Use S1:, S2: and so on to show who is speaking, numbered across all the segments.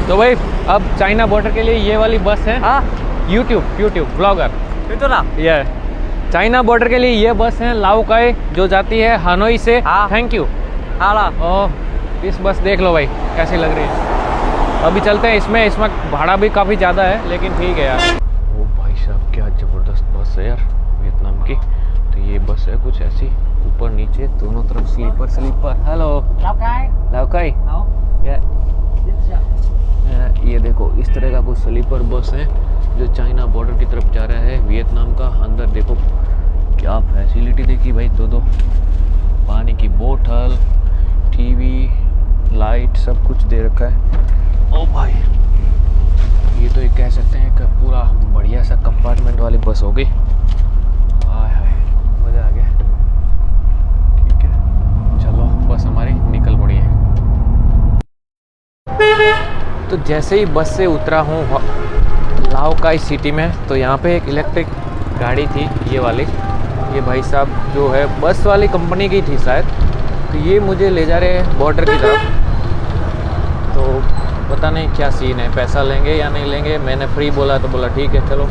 S1: तो भाई अब चाइना बॉर्डर के लिए ये वाली बस है।
S2: हाँ
S1: यूट्यूब ब्लॉगर
S2: तो ना
S1: ये चाइना बॉर्डर के लिए ये बस है लाओकाई जो जाती है हानोई से।
S2: हाँ।
S1: Thank you.
S2: हाँ
S1: और इस बस देख लो भाई कैसी लग रही है। अभी चलते हैं इसमें भाड़ा भी काफ़ी ज़्यादा है लेकिन ठीक है यार। ओ भाई साहब क्या ज़बरदस्त बस है यार वियतनाम की। तो ये बस है कुछ ऐसी ऊपर नीचे दोनों तरफ स्लीपर। हेलो लाओकाई। ये देखो इस तरह का कुछ स्लीपर बस है जो चाइना बॉर्डर की तरफ जा रहा है वियतनाम का। अंदर देखो क्या फैसिलिटी देखी भाई, दो पानी की बोतल, टीवी, लाइट सब कुछ दे रखा है। ओ भाई ये तो एक कह सकते हैं कि पूरा बढ़िया सा कंपार्टमेंट वाली बस होगी। हाय हाय मज़ा आ गया। ठीक है चलो बस हमारी निकल पड़ी है। तो जैसे ही बस से उतरा हूँ लाओकाई सिटी में तो यहाँ पे एक इलेक्ट्रिक गाड़ी थी ये वाली। ये भाई साहब जो है बस वाली कंपनी की थी शायद। तो ये मुझे ले जा रहे हैं बॉर्डर की तरफ। तो पता नहीं क्या सीन है, पैसा लेंगे या नहीं लेंगे। मैंने फ्री बोला तो बोला ठीक है चलो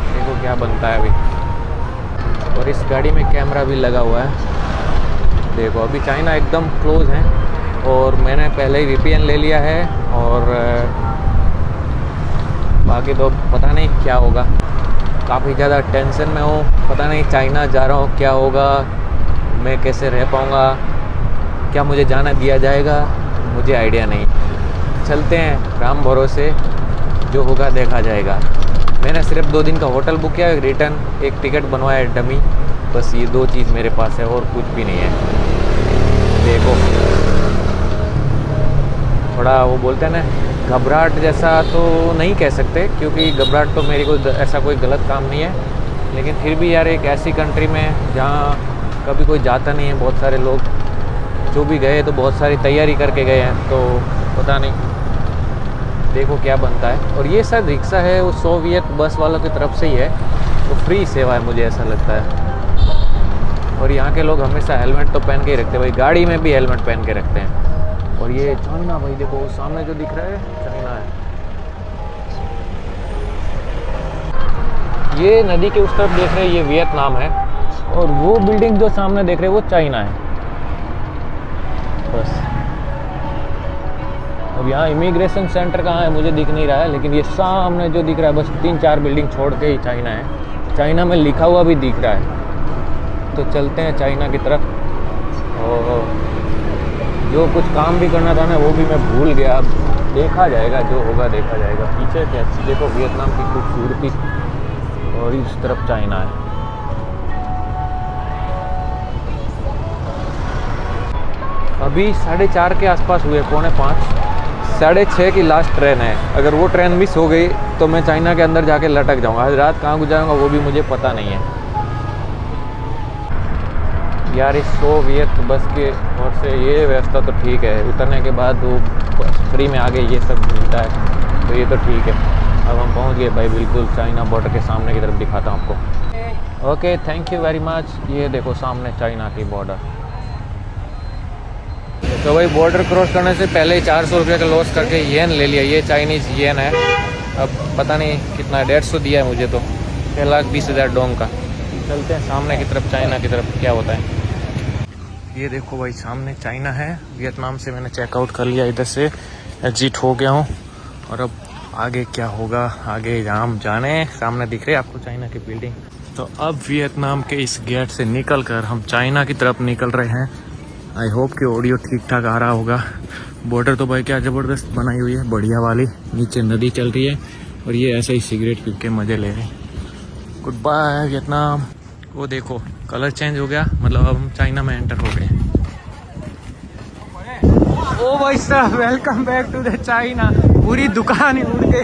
S1: देखो क्या बनता है अभी। और इस गाड़ी में कैमरा भी लगा हुआ है। देखो अभी चाइना एकदम क्लोज है और मैंने पहले ही VPN ले लिया है और बाकी तो पता नहीं क्या होगा। काफ़ी ज़्यादा टेंशन में हूँ, पता नहीं चाइना जा रहा हूँ क्या होगा, मैं कैसे रह पाऊँगा, क्या मुझे जाना दिया जाएगा, मुझे आइडिया नहीं। चलते हैं राम भरोसे, जो होगा देखा जाएगा। मैंने सिर्फ 2 दिन का होटल बुक किया, एक रिटर्न एक टिकट बनवाया डमी, बस ये 2 चीज़ मेरे पास है और कुछ भी नहीं है। देखो थोड़ा वो बोलते हैं ना घबराहट जैसा तो नहीं कह सकते क्योंकि घबराहट तो मेरी कोई ऐसा कोई गलत काम नहीं है, लेकिन फिर भी यार एक ऐसी कंट्री में जहाँ कभी कोई जाता नहीं है, बहुत सारे लोग जो भी गए तो बहुत सारी तैयारी करके गए हैं, तो पता नहीं देखो क्या बनता है। और ये शायद रिक्शा है वो सोवियत बस वालों की तरफ से ही है, तो फ्री सेवा है मुझे ऐसा लगता है। और यहाँ के लोग हमेशा हेलमेट तो पहन के ही रखते हैं भाई, गाड़ी में भी हेलमेट पहन के रखते हैं। और ये चाइना भाई देखो सामने जो दिख रहा है चाइना है। ये नदी के उस तरफ देख रहे हैं ये वियतनाम है और वो बिल्डिंग जो सामने देख रहे हैं वो चाइना है बस। अब यहाँ इमिग्रेशन सेंटर कहाँ है मुझे दिख नहीं रहा है, लेकिन ये सामने जो दिख रहा है बस 3-4 बिल्डिंग छोड़ के ही चाइना है। चाइना में लिखा हुआ भी दिख रहा है। तो चलते हैं चाइना की तरफ। और जो कुछ काम भी करना था ना वो भी मैं भूल गया, अब देखा जाएगा जो होगा देखा जाएगा। पीछे कैसे देखो वियतनाम की खूबसूरती और इस तरफ चाइना है। अभी 4:30 के आसपास हुए, 4:45, 6:30 की लास्ट ट्रेन है। अगर वो ट्रेन मिस हो गई तो मैं चाइना के अंदर जाके लटक जाऊंगा। आज रात कहाँ गुजारूंगा वो भी मुझे पता नहीं है यार। इस सोवियत बस के और से ये व्यवस्था तो ठीक है, उतरने के बाद वो फ्री में आगे ये सब मिलता है तो ये तो ठीक है। अब हम पहुंच गए भाई बिल्कुल चाइना बॉर्डर के सामने की तरफ, दिखाता हूँ आपको। Okay thank you very much. ये देखो सामने चाइना की बॉर्डर। तो भाई बॉर्डर क्रॉस करने से पहले ही 400 रुपये का लॉस करके येन ले लिया। ये चाइनीज़ येन है, अब पता नहीं कितना 150 दिया है मुझे तो, 1,20,000 डोंग का। चलते हैं सामने की तरफ चाइना की तरफ क्या होता है। ये देखो भाई सामने चाइना है। वियतनाम से मैंने चेकआउट कर लिया, इधर से एग्जिट हो गया हूँ। और अब आगे क्या होगा, आगे हम जाने। सामने दिख रही है आपको चाइना की बिल्डिंग। तो अब वियतनाम के इस गेट से निकल कर हम चाइना की तरफ निकल रहे हैं। आई होप कि ऑडियो ठीक ठाक आ रहा होगा। बॉर्डर तो भाई क्या ज़बरदस्त बनाई हुई है, बढ़िया वाली। नीचे नदी चल रही है और ये ऐसे ही सिगरेट पी के मज़े ले रहे हैं। Good bye Vietnam. वो देखो कलर चेंज हो गया, मतलब अब हम चाइना में एंटर हो गए। ओ भाई साहब welcome back to the China. पूरी दुकान ही उड़ गई।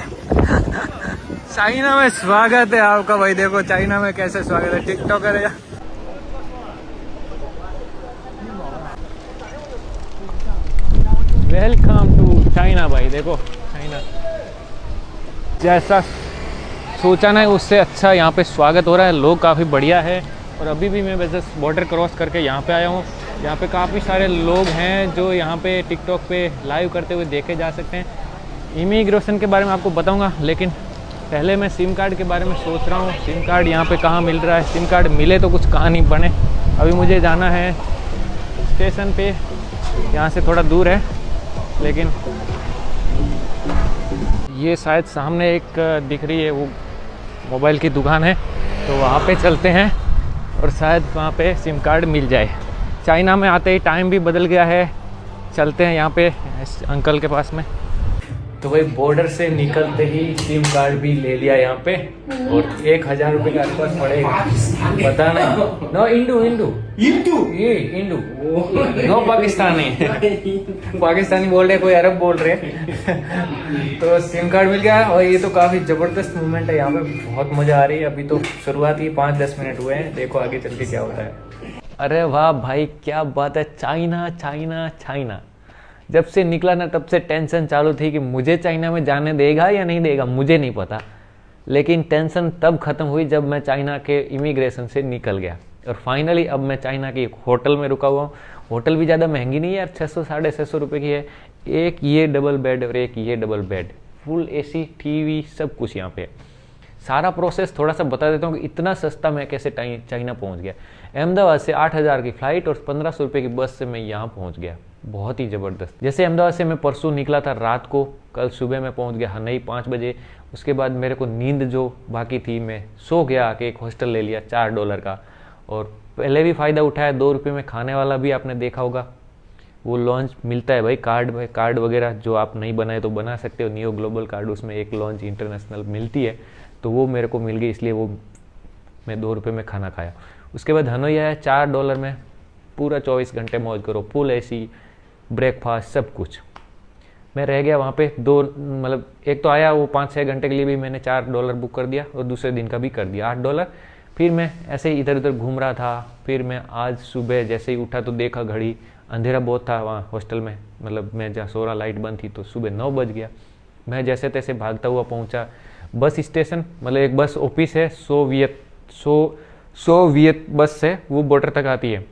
S1: चाइना में स्वागत है आपका भाई। देखो चाइना में कैसे स्वागत है, टिकटॉकर है। वेलकम टू चाइना भाई। देखो चाइना जैसा सोचा ना उससे अच्छा यहाँ पे स्वागत हो रहा है, लोग काफ़ी बढ़िया है। और अभी भी मैं वैसे बॉर्डर क्रॉस करके यहाँ पे आया हूँ यहाँ पे काफ़ी सारे लोग हैं जो यहाँ पे टिकटॉक पे लाइव करते हुए देखे जा सकते हैं। इमिग्रेशन के बारे में आपको बताऊंगा, लेकिन पहले मैं सिम कार्ड के बारे में सोच रहा हूँ। सिम कार्ड यहाँ पे कहाँ मिल रहा है, सिम कार्ड मिले तो कुछ कहानी बने। अभी मुझे जाना है स्टेशन पे, यहाँ से थोड़ा दूर है, लेकिन ये शायद सामने एक दिख रही है वो मोबाइल की दुकान है, तो वहाँ पे चलते हैं और शायद वहाँ पे सिम कार्ड मिल जाए। चाइना में आते ही टाइम भी बदल गया है। चलते हैं यहाँ पे अंकल के पास में। तो भाई बॉर्डर से निकलते ही सिम कार्ड भी ले लिया यहाँ पे, और 1000 रुपये के आसपास पड़ेगा, पता नहीं। नो इंडू इंडू इंडू ये इंडू नो पाकिस्तानी पाकिस्तानी बोल रहे, कोई अरब बोल रहे तो सिम कार्ड मिल गया। और ये तो काफ़ी ज़बरदस्त मूवमेंट है यहाँ पे, बहुत मज़ा आ रही है। अभी तो शुरुआत ही 5-10 मिनट हुए हैं, देखो आगे चल के क्या होता है। अरे वाह भाई क्या बात है, चाइना चाइना चाइना। जब से निकला ना तब से टेंशन चालू थी कि मुझे चाइना में जाने देगा या नहीं देगा, मुझे नहीं पता। लेकिन टेंशन तब ख़त्म हुई जब मैं चाइना के इमिग्रेशन से निकल गया। और फाइनली अब मैं चाइना के एक होटल में रुका हुआ हूँ। होटल भी ज़्यादा महंगी नहीं है यार, 600-650 रुपये की है। एक ये डबल बेड और एक ये double bed, full AC, TV, सब कुछ यहाँ पे। सारा प्रोसेस थोड़ा सा बता देता हूँ कि इतना सस्ता मैं कैसे चाइना पहुँच गया। अहमदाबाद से 8000 की फ़्लाइट और 1500 रुपये की बस से मैं यहाँ पहुँच गया। बहुत ही ज़बरदस्त। जैसे अहमदाबाद से मैं परसों निकला था रात को, कल सुबह मैं पहुँच गया हनई 5 बजे। उसके बाद मेरे को नींद जो बाकी थी, मैं सो गया आके, एक हॉस्टल ले लिया $4 का। और पहले भी फ़ायदा उठाया, 2 रुपये में खाने वाला भी आपने देखा होगा। वो लॉन्च मिलता है भाई, कार्ड वगैरह जो आप नहीं बनाए तो बना सकते हो। नियो ग्लोबल कार्ड, उसमें एक लॉन्च इंटरनेशनल मिलती है, तो वो मेरे को मिल गई, इसलिए वो मैं 2 रुपये में खाना खाया। उसके बाद हनोई आया, $4 में पूरा 24 घंटे मौज करो, फुल AC, ब्रेकफास्ट, सब कुछ। मैं रह गया वहाँ पे मतलब एक तो आया वो 5-6 घंटे के लिए भी मैंने $4 बुक कर दिया, और दूसरे दिन का भी कर दिया $8। फिर मैं ऐसे ही इधर उधर घूम रहा था। फिर मैं आज सुबह जैसे ही उठा तो देखा घड़ी, अंधेरा बहुत था वहाँ हॉस्टल में, मतलब मैं जहाँ सो रहा लाइट बंद थी, तो सुबह 9 बज गया। मैं जैसे तैसे भागता हुआ पहुँचा बस स्टेशन, मतलब एक बस ऑफिस है, सोवियत बस है, वो बॉर्डर तक आती है।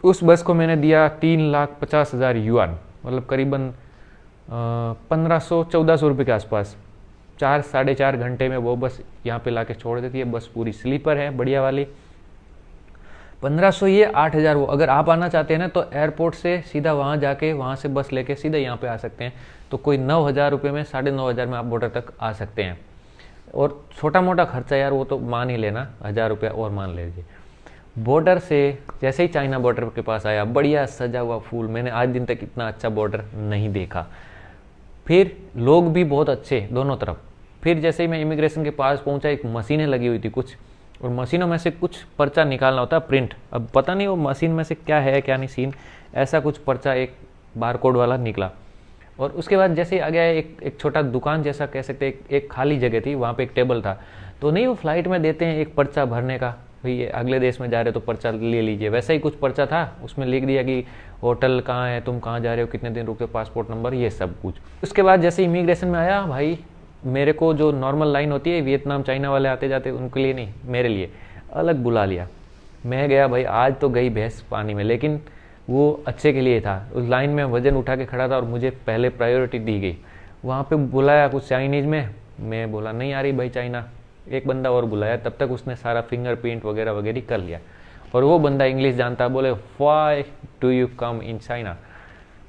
S1: उस बस को मैंने दिया 3,50,000 युआन, मतलब करीबन 1500-1400 रुपये के आसपास। 4-4.5 घंटे में वो बस यहाँ पे लाके छोड़ देती है। बस पूरी स्लीपर है, बढ़िया वाली। 1500 ये, 8000 वो। अगर आप आना चाहते हैं ना तो एयरपोर्ट से सीधा वहाँ जाके, वहाँ से बस लेके सीधा यहाँ पे आ सकते हैं। तो कोई 9000 रुपये में, 9500 में आप बॉर्डर तक आ सकते हैं। और छोटा मोटा खर्चा यार वो तो मान ही लेना, 1000 रुपया और मान लीजिए। बॉर्डर से जैसे ही चाइना बॉर्डर के पास आया, बढ़िया सजा हुआ फूल, मैंने आज दिन तक इतना अच्छा बॉर्डर नहीं देखा। फिर लोग भी बहुत अच्छे दोनों तरफ। फिर जैसे ही मैं इमिग्रेशन के पास पहुंचा, एक मशीनें लगी हुई थी कुछ, और मशीनों में से कुछ पर्चा निकालना होता है, प्रिंट। अब पता नहीं वो मशीन में से क्या है क्या नहीं सीन, ऐसा कुछ पर्चा एक बारकोड वाला निकला। और उसके बाद जैसे ही आ गया एक छोटा दुकान जैसा कह सकते, एक खाली जगह थी, वहाँ पे एक टेबल था। तो नहीं, वो फ्लाइट में देते हैं एक पर्चा भरने का, भाई अगले देश में जा रहे हो तो पर्चा ले लीजिए। वैसा ही कुछ पर्चा था, उसमें लिख दिया कि होटल कहाँ है, तुम कहाँ जा रहे हो, कितने दिन रुके, पासपोर्ट नंबर, ये सब कुछ। उसके बाद जैसे इमिग्रेशन में आया भाई, मेरे को जो नॉर्मल लाइन होती है, वियतनाम चाइना वाले आते जाते, उनके लिए नहीं, मेरे लिए अलग बुला लिया। मैं गया भाई, आज तो गई भैंस पानी में, लेकिन वो अच्छे के लिए था। उस लाइन में वजन उठा के खड़ा था और मुझे पहले प्रायोरिटी दी गई। वहाँ पे बुलाया कुछ चाइनीज़ में, मैं बोला नहीं आ रही भाई चाइना। एक बंदा और बुलाया, तब तक उसने सारा फिंगरप्रिंट वगैरह वगैरह कर लिया। और वो बंदा इंग्लिश जानता, बोले why do you come in China.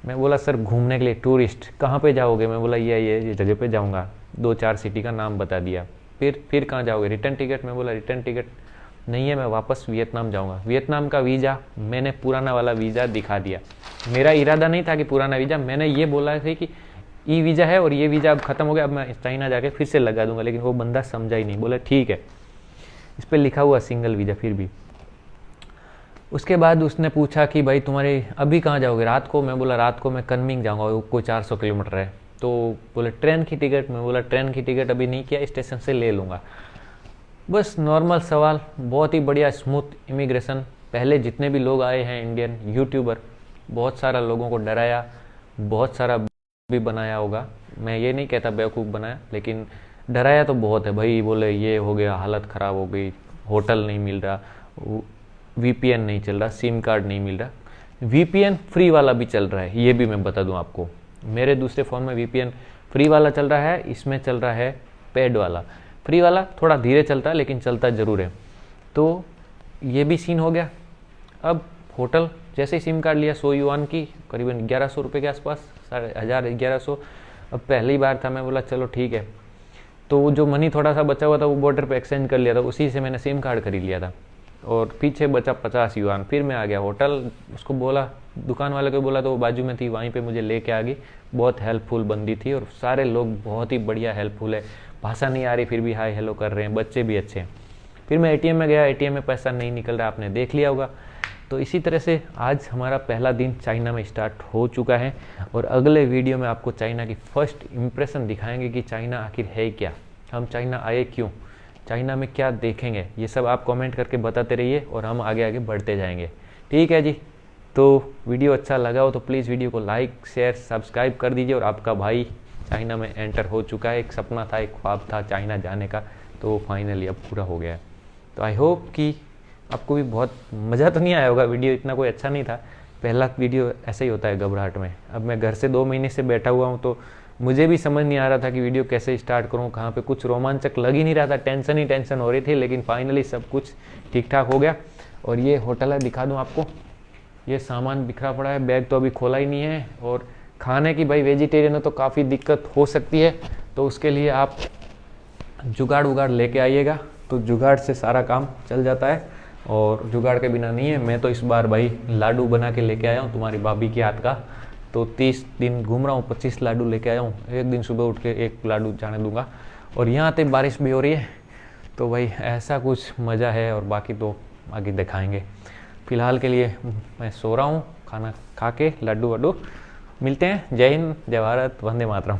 S1: मैं बोला सर घूमने के लिए, टूरिस्ट। कहाँ पे जाओगे? मैं बोला ये जगह पे जाऊँगा। 2-4 सिटी का नाम बता दिया। फिर कहाँ जाओगे? Return ticket. मैं बोला रिटर्न टिकट नहीं है, मैं वापस वियतनाम जाऊँगा। वियतनाम का वीज़ा, मैंने पुराना वाला वीज़ा दिखा दिया। मेरा इरादा नहीं था कि पुराना वीज़ा, मैंने ये बोला था कि ई वीज़ा है और ये वीज़ा अब ख़त्म हो गया, अब मैं चाइना जाके फिर से लगा दूंगा। लेकिन वो बंदा समझा ही नहीं, बोला ठीक है। इस पर लिखा हुआ सिंगल वीज़ा फिर भी। उसके बाद उसने पूछा कि भाई तुम्हारे अभी कहाँ जाओगे, रात को? मैं बोला रात को मैं कनमिंग जाऊँगा, कोई 400 किलोमीटर है। तो बोले ट्रेन की टिकट। मैं बोला ट्रेन की टिकट अभी नहीं किया, स्टेशन से ले लूँगा। बस नॉर्मल सवाल, बहुत ही बढ़िया स्मूथ इमिग्रेशन। पहले जितने भी लोग आए हैं इंडियन यूट्यूबर, बहुत सारा लोगों को डराया, बहुत सारा भी बनाया होगा। मैं ये नहीं कहता बेवकूफ़ बनाया, लेकिन डराया तो बहुत है भाई। बोले ये हो गया, हालत ख़राब हो गई, होटल नहीं मिल रहा, VPN नहीं चल रहा, सिम कार्ड नहीं मिल रहा। VPN फ्री वाला भी चल रहा है, ये भी मैं बता दूं आपको। मेरे दूसरे फ़ोन में VPN फ्री वाला चल रहा है, इसमें चल रहा है पेड वाला। फ्री वाला थोड़ा धीरे चलता है लेकिन चलता ज़रूर है। तो ये भी सीन हो गया। अब होटल जैसे ही सिम कार्ड लिया 100 युआन की, करीबन 1100 रुपये के आसपास, 1150। अब पहली बार था, मैं बोला चलो ठीक है। तो वो जो मनी थोड़ा सा बचा हुआ था वो बॉर्डर पे एक्सचेंज कर लिया था, उसी से मैंने सिम कार्ड खरीद लिया था। और पीछे बचा 50 युआन। फिर मैं आ गया होटल, उसको बोला, दुकान वाले को बोला, तो वो बाजू में थी, वहीं पे मुझे लेके आ गई। बहुत हेल्पफुल बंदी थी और सारे लोग बहुत ही बढ़िया हेल्पफुल है। भाषा नहीं आ रही फिर भी हाय हेलो कर रहे हैं, बच्चे भी अच्छे हैं। फिर मैं ATM में गया, ATM में पैसा नहीं निकल रहा, आपने देख लिया होगा। तो इसी तरह से आज हमारा पहला दिन चाइना में स्टार्ट हो चुका है। और अगले वीडियो में आपको चाइना की फर्स्ट इम्प्रेशन दिखाएंगे कि चाइना आखिर है क्या, हम चाइना आए क्यों, चाइना में क्या देखेंगे, ये सब आप कमेंट करके बताते रहिए और हम आगे आगे बढ़ते जाएंगे। ठीक है जी। तो वीडियो अच्छा लगा हो तो प्लीज़ वीडियो को लाइक शेयर सब्सक्राइब कर दीजिए। और आपका भाई चाइना में एंटर हो चुका है। एक सपना था, एक ख्वाब था चाइना जाने का, तो वो फाइनली अब पूरा हो गया है। तो आई होप कि आपको भी बहुत मज़ा तो नहीं आया होगा, वीडियो इतना कोई अच्छा नहीं था। पहला वीडियो ऐसा ही होता है घबराहट में। अब मैं घर से 2 महीने से बैठा हुआ हूँ, तो मुझे भी समझ नहीं आ रहा था कि वीडियो कैसे स्टार्ट करूँ, कहाँ पे कुछ रोमांचक लग ही नहीं रहा था, टेंशन ही टेंशन हो रही थी। लेकिन फाइनली सब कुछ ठीक ठाक हो गया। और ये होटल है, दिखा दूँ आपको। ये सामान बिखरा पड़ा है, बैग तो अभी खोला ही नहीं है। और खाने की भाई वेजिटेरियन हो तो काफ़ी दिक्कत हो सकती है, तो उसके लिए आप जुगाड़ उगाड़ लेके आइएगा, तो जुगाड़ से सारा काम चल जाता है। और जुगाड़ के बिना नहीं है। मैं तो इस बार भाई लाडू बना के लेके आया हूँ तुम्हारी भाभी के हाथ का। तो 30 दिन घूम रहा हूँ, 25 लाडू लेके आया हूँ। एक दिन सुबह उठ के 1 लाडू जाने दूंगा। और यहाँ आते बारिश भी हो रही है, तो भाई ऐसा कुछ मज़ा है। और बाकी तो आगे दिखाएंगे। फ़िलहाल के लिए मैं सो रहा हूँ, खाना खा के लड्डू वड्डू। मिलते हैं। जय हिंद, जय भारत, वंदे मातरम।